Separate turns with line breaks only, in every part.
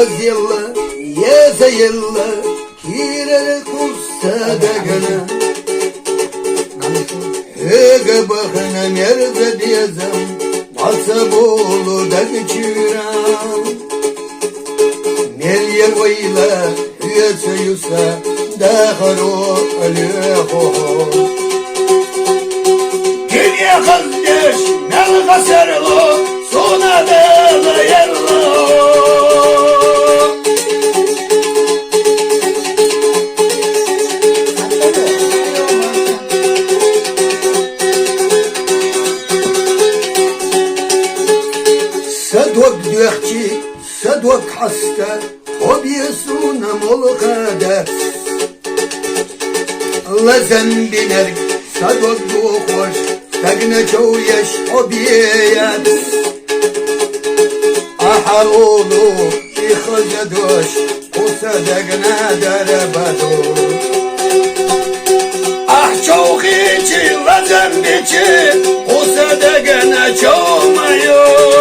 yılla yeze yılla kirere kursa degene Hege bakına nerede diyezem Nasıl bolu da geçiren Nereye koyla hüyese yusa Dağaro aleyho Dünya kızdeş nel kasarlo Sona dağla yerlo Sadok düğçi, sadok hasta, o bir sunam olkada. Lazan biner, sadok duhoş, tagna çoğuyaş o bir yad. Aha oğlu, ikhaza doş, kusa dagna darabadoş. Ah çok içi, lazan biçi, kusa dagna çoğmayo.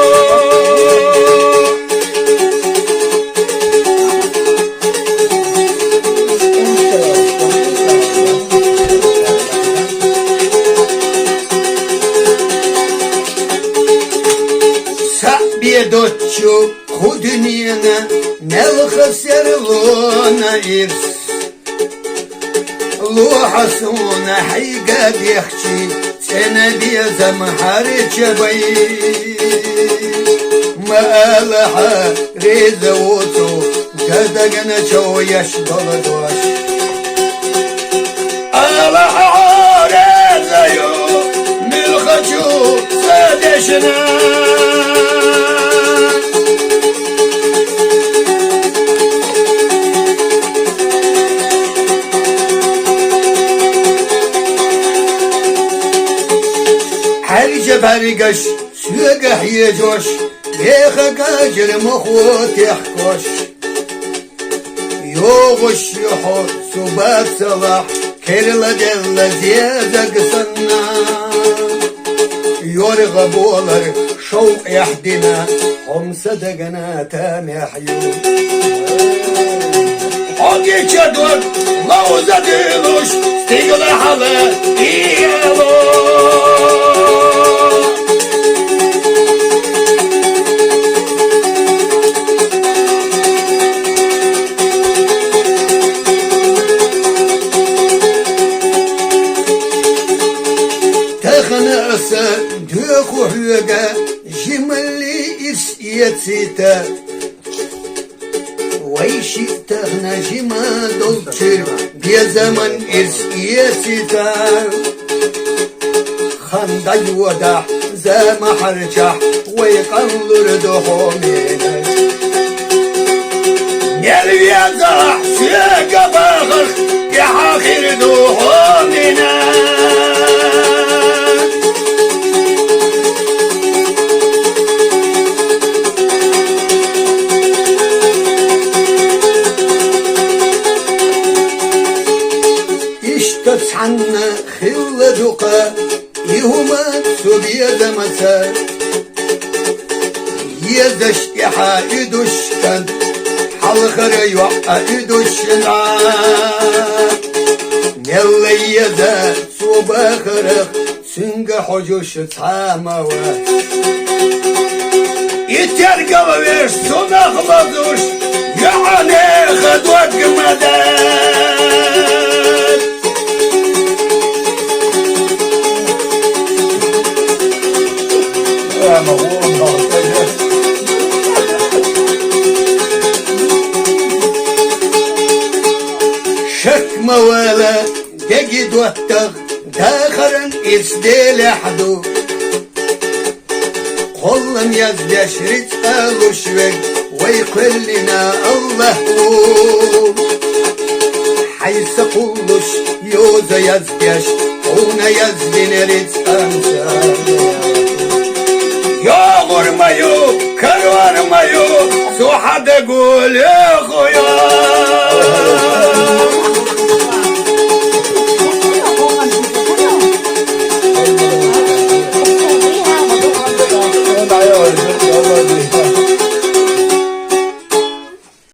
Doçu huduniyana nel khasarlona irs Luhasuna hayga diyakçi Sene diyazam hariçe bay Malaha reza otu Gazagana çoğu yaş dolu doş Alaha reza yo Milhaçu sadeşina برقش سوقه يجوش بيخك اجر مخوت يحكوش يوغش يحور سبات صلاح كرلا دل زيادة قصنا يرغبولر شوق يحدنا هم صدقنا تام يحيو حقي جدول لوزة دلوش ستيقل حلا إيالو Dökü hüge jimelli isyetsita Vayşitahna jima dolçir bir zaman isyetsita Khanda yuda zama harcah Vayqallur duhumine Gel yazah süge bağır Yahakir duhumine عنا خل دقا يهما سبيا دمسا يزش يحايدش كان حلخر يوحايدش لا يلا يدا صباخرخ سنگ حجوش تاموا يترقى ويش صنخ بضوش يعني خدوك مدار شك مولا جيد واتغ داخرا إسديل حدو قلن يزدش رزق وشوك ويقلنا الله حيث قلش يوز يزدش هنا يزدن رزق أمسان Yoğurmayı, kırvarmayı, su hadi gül ya